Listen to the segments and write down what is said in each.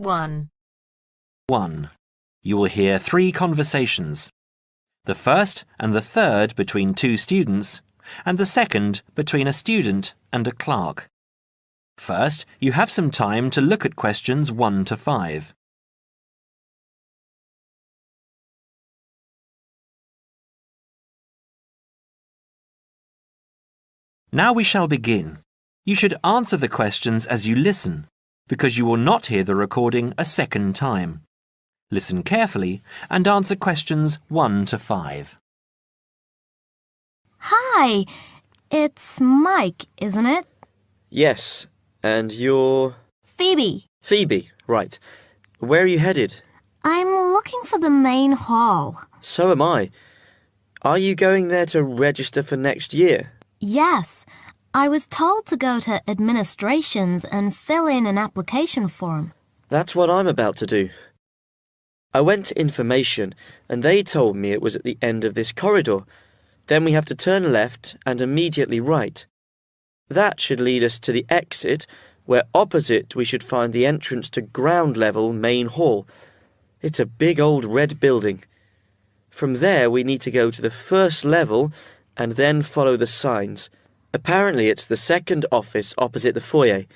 1. 1. You will hear 3 conversations. The first and the third between 2 students, and the second between a student and a clerk. First, you have some time to look at questions 1 to 5. Now we shall begin. You should answer the questions as you listen, because you will not hear the recording a second time. Listen carefully and answer questions 1 to 5. Hi, it's Mike, isn't it? Yes, and you're... Phoebe. Phoebe, right. Where are you headed? I'm looking for the main hall. So am I. Are you going there to register for next year? Yes, I was told to go to administrations and fill in an application form. That's what I'm about to do. I went to information and they told me it was at the end of this corridor. Then we have to turn left and immediately right. That should lead us to the exit, where opposite we should find the entrance to ground level main hall. It's a big old red building. From there we need to go to the first level and then follow the signs. Apparently it's the second office opposite the foyer.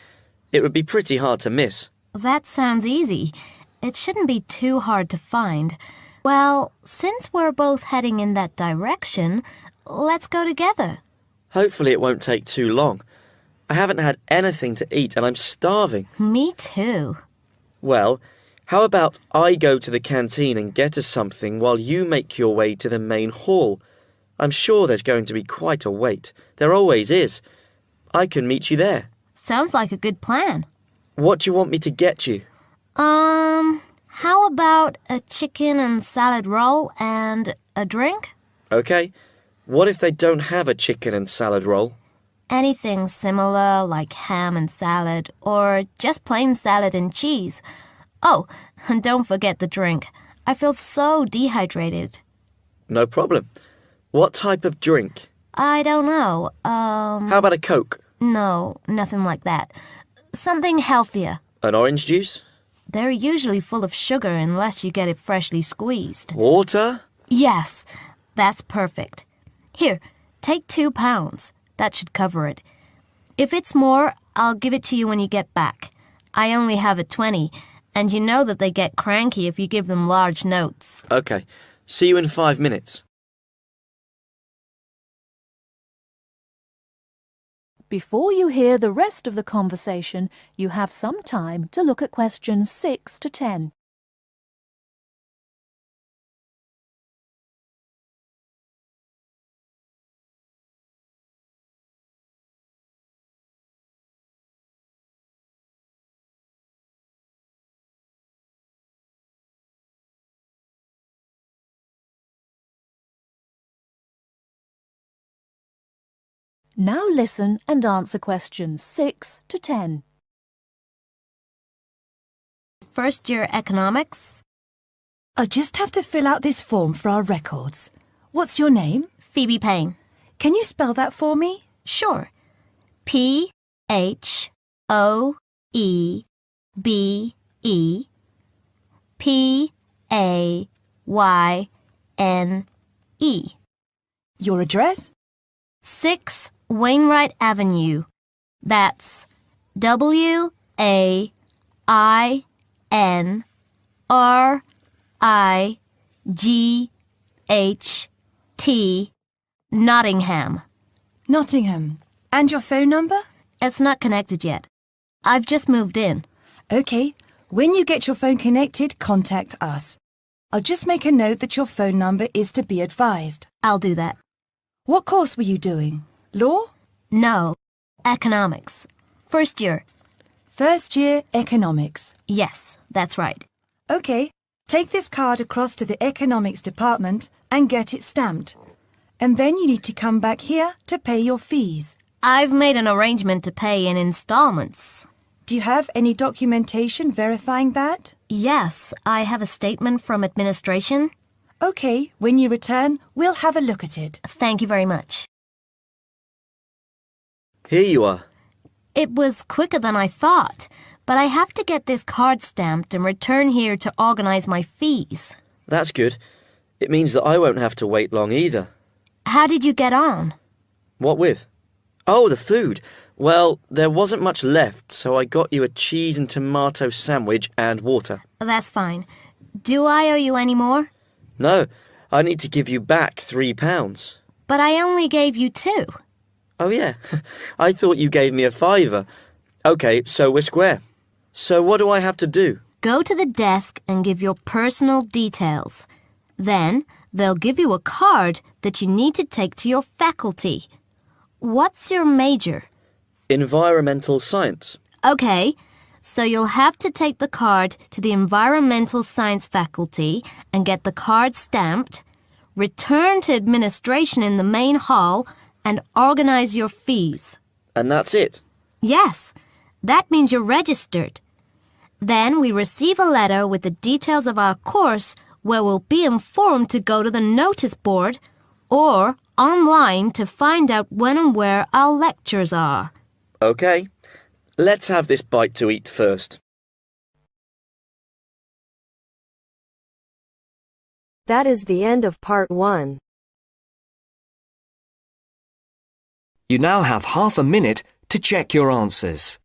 It would be pretty hard to miss. That sounds easy. It shouldn't be too hard to find. Well, since we're both heading in that direction, let's go together. Hopefully it won't take too long. I haven't had anything to eat and I'm starving. Me too. Well, how about I go to the canteen and get us something while you make your way to the main hall? I'm sure there's going to be quite a wait. There always is. I can meet you there. Sounds like a good plan. What do you want me to get you? How about a chicken and salad roll and a drink? Okay. What if they don't have a chicken and salad roll? Anything similar, like ham and salad, or just plain salad and cheese. Oh, and don't forget the drink. I feel so dehydrated. No problem. What type of drink? I don't know. How about a Coke? No, nothing like that. Something healthier. An orange juice? They're usually full of sugar unless you get it freshly squeezed. Water? Yes, that's perfect. Here, take £2. That should cover it. If it's more, I'll give it to you when you get back. I only have a 20, and you know that they get cranky if you give them large notes. Okay. See you in 5 minutes. Before you hear the rest of the conversation, you have some time to look at questions 6 to 10. Now listen and answer questions 6 to 10. First year economics. I'll just have to fill out this form for our records. What's your name? Phoebe Payne. Can you spell that for me? Sure. P-H-O-E-B-E-P-A-Y-N-E. Your address? 6 Wainwright Avenue. That's W-A-I-N-R-I-G-H-T, Nottingham. Nottingham. And your phone number? It's not connected yet. I've just moved in. OK. When you get your phone connected, contact us. I'll just make a note that your phone number is to be advised. I'll do that. What course were you doing? Law? No, economics. First year. First year economics. Yes, that's right. OK. Take this card across to the economics department and get it stamped. And then you need to come back here to pay your fees. I've made an arrangement to pay in installments. Do you have any documentation verifying that? Yes, I have a statement from administration. OK, when you return, we'll have a look at it. Thank you very much. Here you are. It was quicker than I thought, But I have to get this card stamped and return here to organize my fees. That's good. It means that I won't have to wait long either. How did you get on? What with? Oh, the food. Well, there wasn't much left, so I got you a cheese and tomato sandwich and water. That's fine. Do I owe you any more? No, I need to give you back £3. But I only gave you 2. Oh, yeah. I thought you gave me a £5. OK, so we're square. So what do I have to do? Go to the desk and give your personal details. Then they'll give you a card that you need to take to your faculty. What's your major? Environmental science. OK, so you'll have to take the card to the environmental science faculty and get the card stamped, return to administration in the main hall, and organize your fees. And that's it? Yes, that means you're registered. Then we receive a letter with the details of our course where we'll be informed to go to the notice board or online to find out when and where our lectures are. OK. Let's have this bite to eat first. That is the end of part 1. You now have half a minute to check your answers.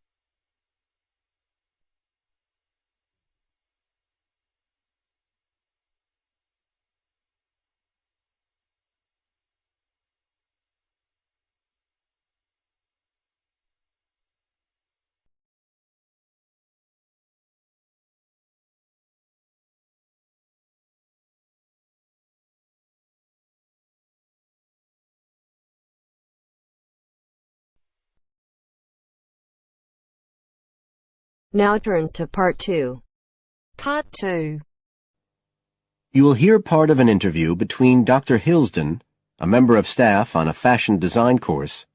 Now turns to part 2. Part 2. You will hear part of an interview between Dr. Hilsden, a member of staff on a fashion design course,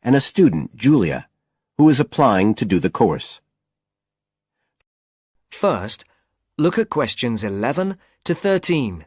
and a student, Julia, who is applying to do the course. First, look at questions 11 to 13.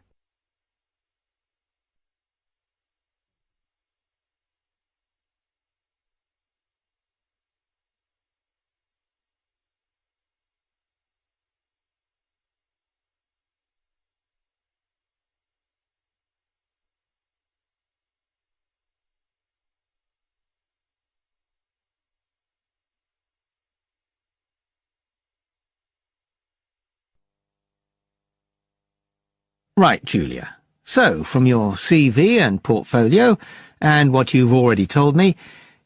Right, Julia. So, from your CV and portfolio, and what you've already told me,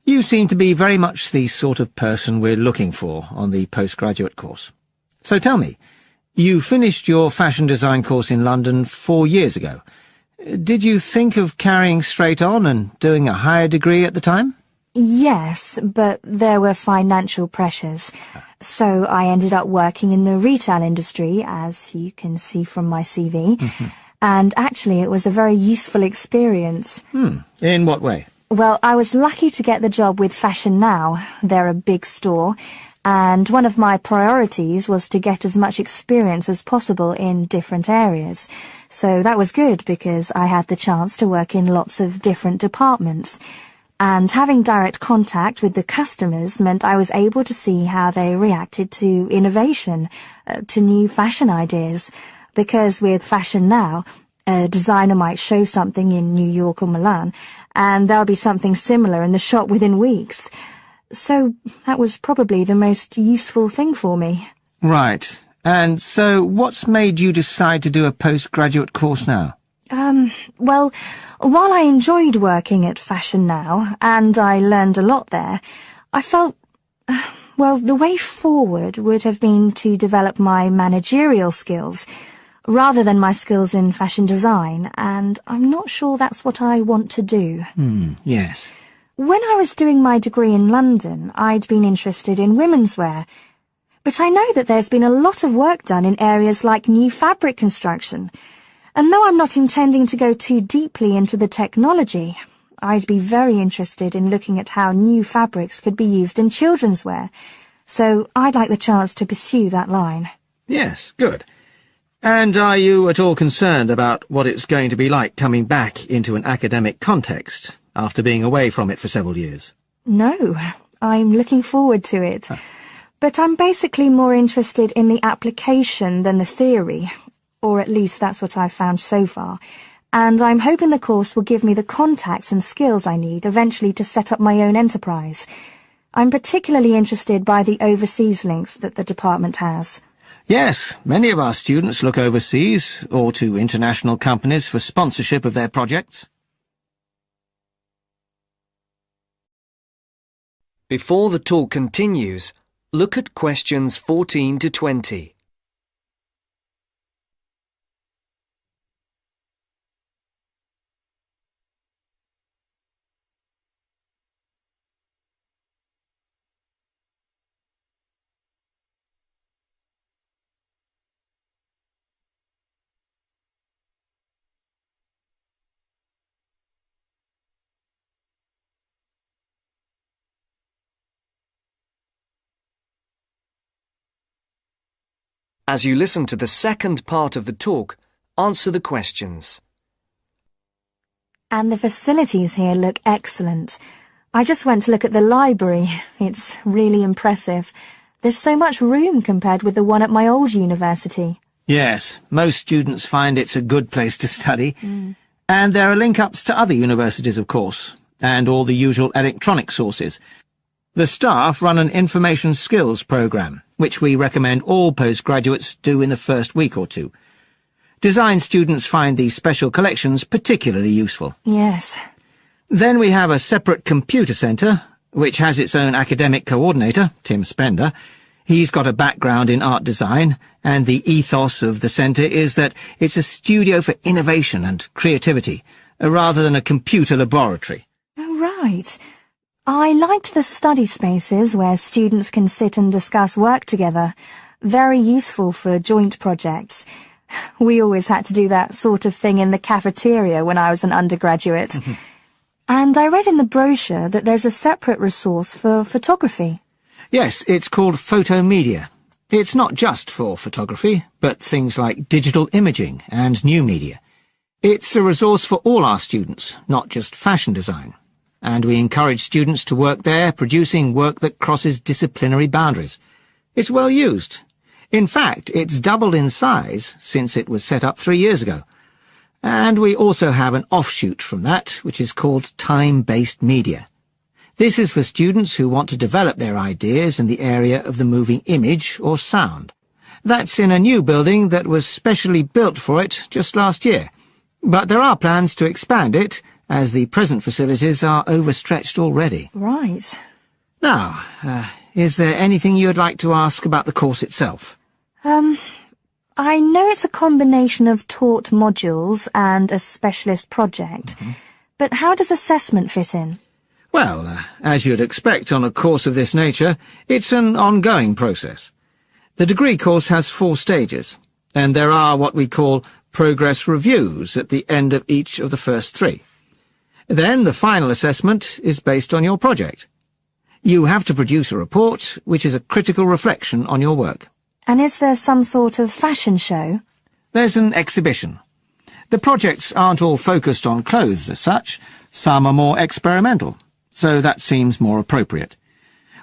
you seem to be very much the sort of person we're looking for on the postgraduate course. So tell me, you finished your fashion design course in London 4 years ago. Did you think of carrying straight on and doing a higher degree at the time? Yes, but there were financial pressures. So I ended up working in the retail industry, as you can see from my CV. And actually, it was a very useful experience. In what way? Well, I was lucky to get the job with Fashion Now. They're a big store. And one of my priorities was to get as much experience as possible in different areas. So that was good because I had the chance to work in lots of different departments. And having direct contact with the customers meant I was able to see how they reacted to innovation, to new fashion ideas. Because with Fashion Now, a designer might show something in New York or Milan, and there'll be something similar in the shop within weeks. So that was probably the most useful thing for me. Right. And so what's made you decide to do a postgraduate course now? Well, while I enjoyed working at Fashion Now, and I learned a lot there, I felt, well, the way forward would have been to develop my managerial skills, rather than my skills in fashion design, and I'm not sure that's what I want to do. Yes. When I was doing my degree in London, I'd been interested in women's wear, but I know that there's been a lot of work done in areas like new fabric construction. And though I'm not intending to go too deeply into the technology, I'd be very interested in looking at how new fabrics could be used in children's wear. So I'd like the chance to pursue that line. Yes, good. And are you at all concerned about what it's going to be like coming back into an academic context after being away from it for several years? No, I'm looking forward to it. But I'm basically more interested in the application than the theory, or at least that's what I've found so far, and I'm hoping the course will give me the contacts and skills I need eventually to set up my own enterprise. I'm particularly interested by the overseas links that the department has. Yes, many of our students look overseas or to international companies for sponsorship of their projects. Before the talk continues, look at questions 14 to 20. As you listen to the second part of the talk, answer the questions. And the facilities here look excellent. I just went to look at the library. It's really impressive. There's so much room compared with the one at my old university. Yes, most students find it's a good place to study. And there are link-ups to other universities, of course, and all the usual electronic sources. The staff run an information skills programme, which we recommend all postgraduates do in the first week or two. Design students find these special collections particularly useful. Yes. Then we have a separate computer centre, which has its own academic coordinator, Tim Spender. He's got a background in art design, and the ethos of the centre is that it's a studio for innovation and creativity, rather than a computer laboratory. Oh, right. I liked the study spaces where students can sit and discuss work together. Very useful for joint projects. We always had to do that sort of thing in the cafeteria when I was an undergraduate. And I read in the brochure that there's a separate resource for photography. Yes, it's called Photomedia. It's not just for photography, but things like digital imaging and new media. It's a resource for all our students, not just fashion design. And we encourage students to work there, producing work that crosses disciplinary boundaries. It's well used. In fact, it's doubled in size since it was set up 3 years ago. And we also have an offshoot from that, which is called time-based media. This is for students who want to develop their ideas in the area of the moving image or sound. That's in a new building that was specially built for it just last year. But there are plans to expand it, as the present facilities are overstretched already. Right. Now, is there anything you'd like to ask about the course itself? I know it's a combination of taught modules and a specialist project, but how does assessment fit in? Well, as you'd expect on a course of this nature, it's an ongoing process. The degree course has 4 stages, and there are what we call progress reviews at the end of each of the first 3. Then the final assessment is based on your project. You have to produce a report, which is a critical reflection on your work. And is there some sort of fashion show? There's an exhibition. The projects aren't all focused on clothes as such. Some are more experimental, so that seems more appropriate.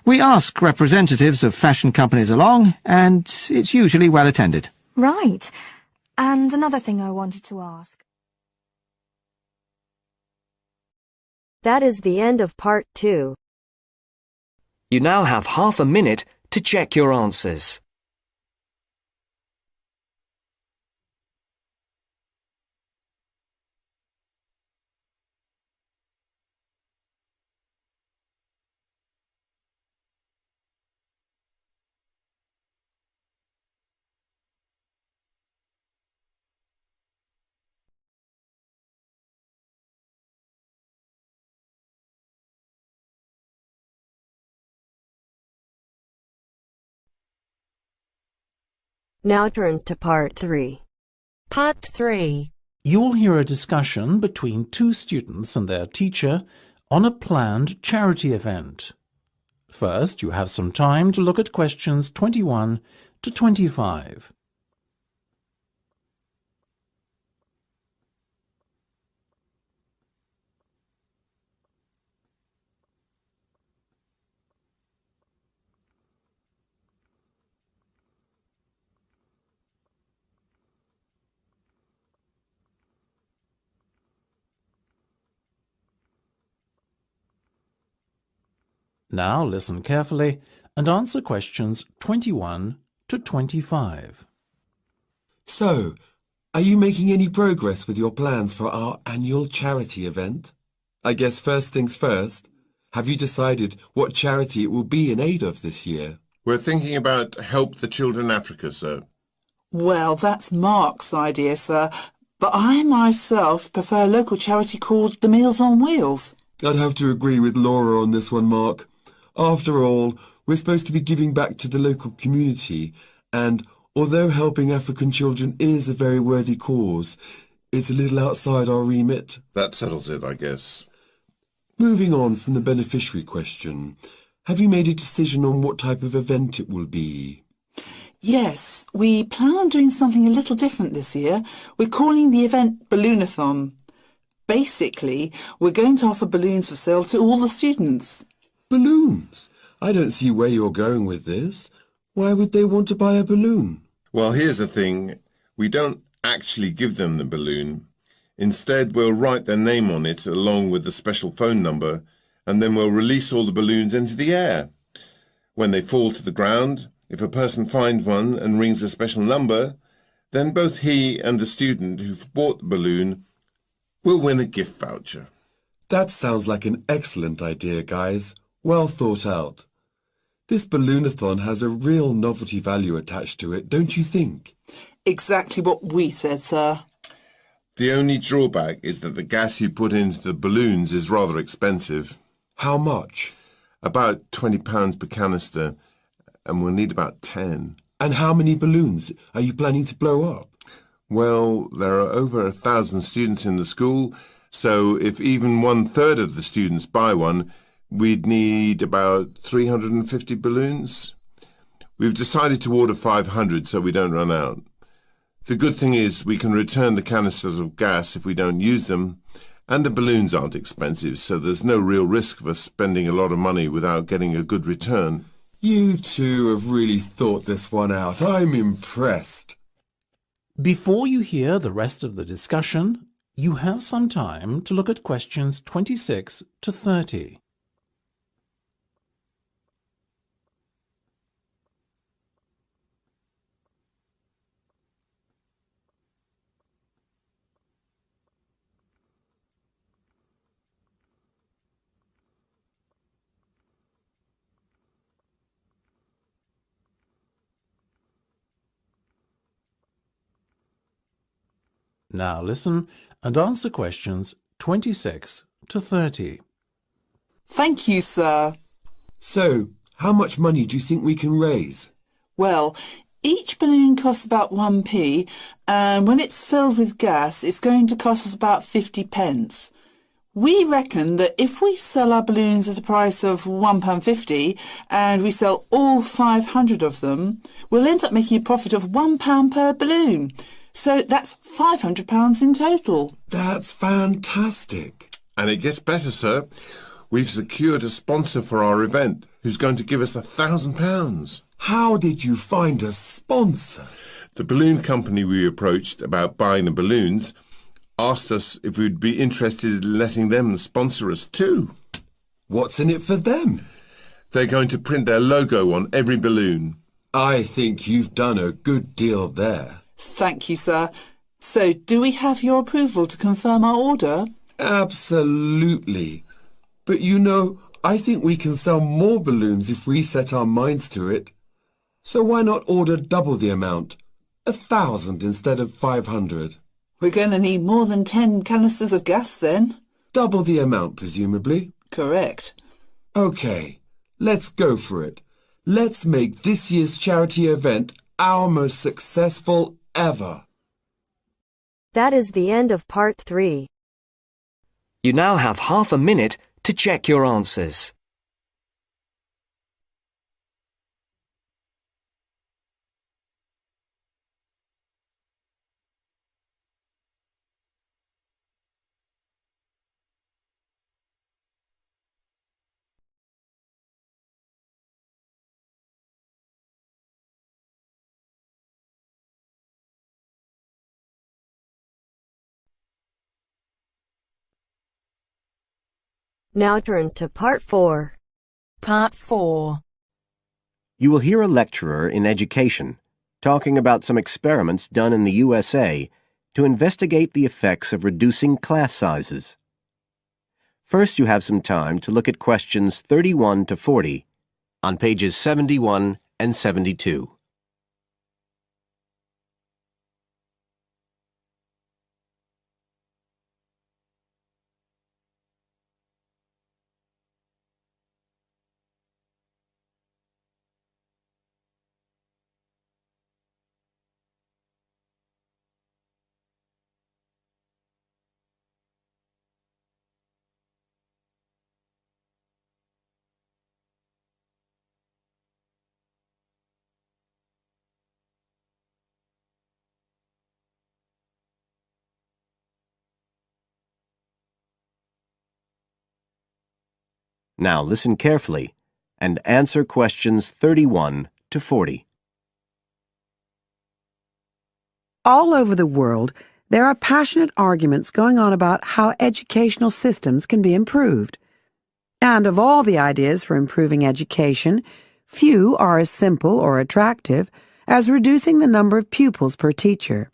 We ask representatives of fashion companies along, and it's usually well attended. Right. And another thing I wanted to ask. That is the end of part 2. You now have half a minute to check your answers. Now turns to part 3. Part 3. You will hear a discussion between 2 students and their teacher on a planned charity event. First, you have some time to look at questions 21 to 25. Now listen carefully and answer questions 21 to 25. So, are you making any progress with your plans for our annual charity event? I guess first things first. Have you decided what charity it will be in aid of this year? We're thinking about Help the Children Africa, sir. Well, that's Mark's idea, sir. But I myself prefer a local charity called the Meals on Wheels. I'd have to agree with Laura on this one, Mark. After all, we're supposed to be giving back to the local community, and although helping African children is a very worthy cause, it's a little outside our remit. That settles it, I guess. Moving on from the beneficiary question, have you made a decision on what type of event it will be? Yes, we plan on doing something a little different this year. We're calling the event Balloonathon. Basically, we're going to offer balloons for sale to all the students. Balloons? I don't see where you're going with this. Why would they want to buy a balloon? Well, here's the thing. We don't actually give them the balloon. Instead, we'll write their name on it along with the special phone number, and then we'll release all the balloons into the air. When they fall to the ground, if a person finds one and rings a special number, then both he and the student who've bought the balloon will win a gift voucher. That sounds like an excellent idea, guys. Well thought out. This Balloonathon has a real novelty value attached to it, don't you think? Exactly what we said, sir. The only drawback is that the gas you put into the balloons is rather expensive. How much? About £20 per canister, and we'll need about 10. And how many balloons are you planning to blow up? Well, there are over 1,000 students in the school, so if even 1/3 of the students buy one, we'd need about 350 balloons. We've decided to order 500 so we don't run out. The good thing is we can return the canisters of gas if we don't use them, and the balloons aren't expensive, so there's no real risk of us spending a lot of money without getting a good return. You two have really thought this one out. I'm impressed. Before you hear the rest of the discussion, you have some time to look at questions 26 to 30. Now listen and answer questions 26 to 30. Thank you, sir. So, how much money do you think we can raise? Well, each balloon costs about 1p, and when it's filled with gas, it's going to cost us about 50 pence. We reckon that if we sell our balloons at a price of £1.50 and we sell all 500 of them, we'll end up making a profit of £1 per balloon. So that's £500 in total. That's fantastic. And it gets better, sir. We've secured a sponsor for our event who's going to give us £1,000. How did you find a sponsor? The balloon company we approached about buying the balloons asked us if we'd be interested in letting them sponsor us too. What's in it for them? They're going to print their logo on every balloon. I think you've done a good deal there. Thank you, sir. So, do we have your approval to confirm our order? Absolutely. But you know, I think we can sell more balloons if we set our minds to it. So why not order double the amount? 1,000 instead of 500. We're going to need more than 10 canisters of gas then. Double the amount, presumably. Correct. OK, let's go for it. Let's make this year's charity event our most successful ever. That is the end of part 3. You now have half a minute to check your answers. Now turns to part 4. Part 4. You will hear a lecturer in education talking about some experiments done in the USA to investigate the effects of reducing class sizes. First, you have some time to look at questions 31 to 40 on pages 71 and 72. Now listen carefully and answer questions 31 to 40. All over the world, there are passionate arguments going on about how educational systems can be improved. And of all the ideas for improving education, few are as simple or attractive as reducing the number of pupils per teacher.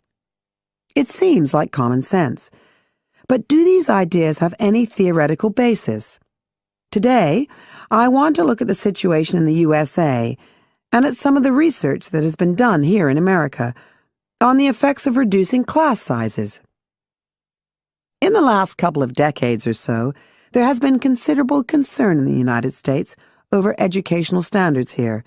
It seems like common sense. But do these ideas have any theoretical basis? Today, I want to look at the situation in the USA and at some of the research that has been done here in America on the effects of reducing class sizes. In the last couple of decades or so, there has been considerable concern in the United States over educational standards here,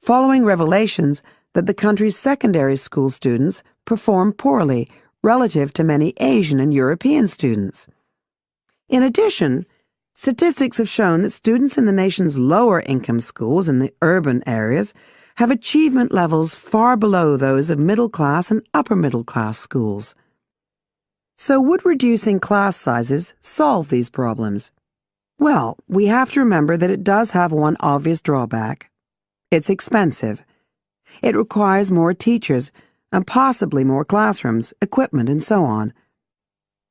following revelations that the country's secondary school students perform poorly relative to many Asian and European students. In addition, statistics have shown that students in the nation's lower-income schools in the urban areas have achievement levels far below those of middle-class and upper-middle-class schools. So would reducing class sizes solve these problems? Well, we have to remember that it does have one obvious drawback. It's expensive. It requires more teachers and possibly more classrooms, equipment, and so on.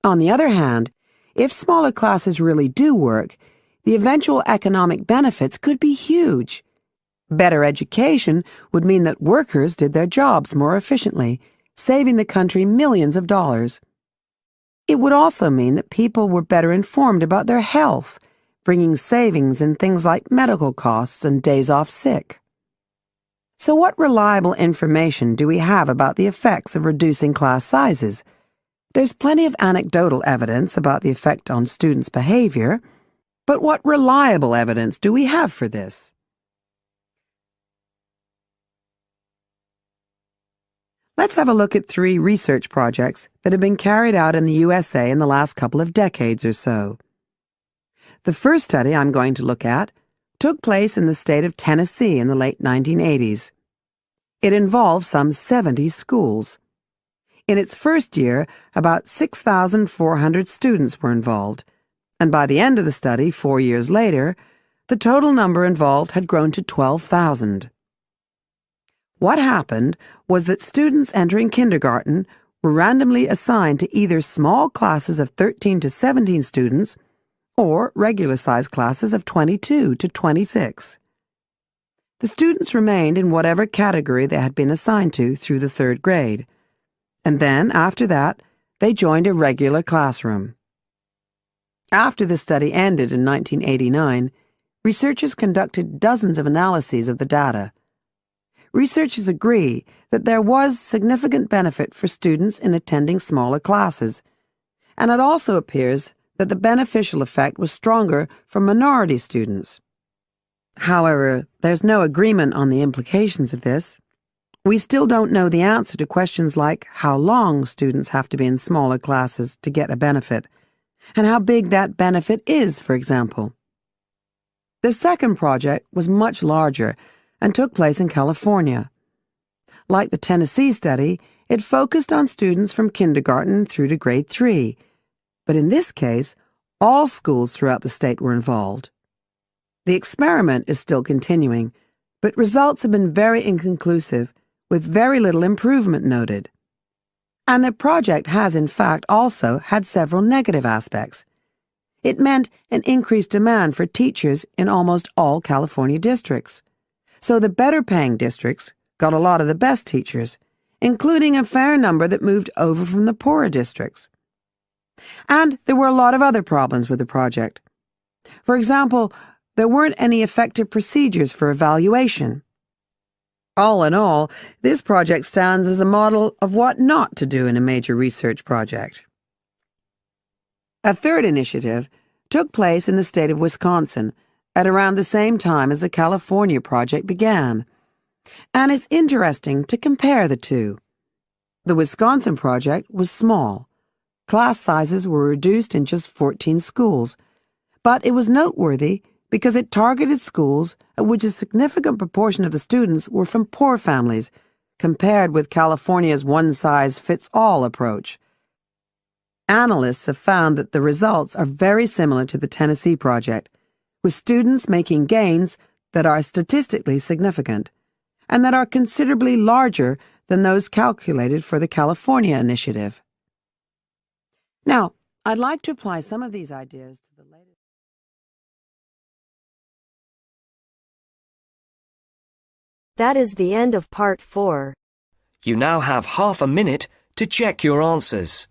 On the other hand, if smaller classes really do work, the eventual economic benefits could be huge. Better education would mean that workers did their jobs more efficiently, saving the country millions of dollars. It would also mean that people were better informed about their health, bringing savings in things like medical costs and days off sick. So what reliable information do we have about the effects of reducing class sizes? There's plenty of anecdotal evidence about the effect on students' behavior, but what reliable evidence do we have for this? Let's have a look at 3 research projects that have been carried out in the USA in the last couple of decades or so. The first study I'm going to look at took place in the state of Tennessee in the late 1980s. It involved some 70 schools. In its first year, about 6,400 students were involved, and by the end of the study, 4 years later, the total number involved had grown to 12,000. What happened was that students entering kindergarten were randomly assigned to either small classes of 13 to 17 students or regular-sized classes of 22 to 26. The students remained in whatever category they had been assigned to through the 3rd grade. And then, after that, they joined a regular classroom. After the study ended in 1989, researchers conducted dozens of analyses of the data. Researchers agree that there was significant benefit for students in attending smaller classes, and it also appears that the beneficial effect was stronger for minority students. However, there's no agreement on the implications of this. We still don't know the answer to questions like how long students have to be in smaller classes to get a benefit, and how big that benefit is, for example. The second project was much larger and took place in California. Like the Tennessee study, it focused on students from kindergarten through to grade 3, but in this case, all schools throughout the state were involved. The experiment is still continuing, but results have been very inconclusive, with very little improvement noted. And the project has, in fact, also had several negative aspects. It meant an increased demand for teachers in almost all California districts. So the better-paying districts got a lot of the best teachers, including a fair number that moved over from the poorer districts. And there were a lot of other problems with the project. For example, there weren't any effective procedures for evaluation. All in all, this project stands as a model of what not to do in a major research project. A third initiative took place in the state of Wisconsin at around the same time as the California project began. And it's interesting to compare the two. The Wisconsin project was small. Class sizes were reduced in just 14 schools, but it was noteworthy because it targeted schools at which a significant proportion of the students were from poor families, compared with California's one-size-fits-all approach. Analysts have found that the results are very similar to the Tennessee project, with students making gains that are statistically significant, and that are considerably larger than those calculated for the California initiative. Now, I'd like to apply some of these ideas to the latest. That is the end of part 4. You now have half a minute to check your answers.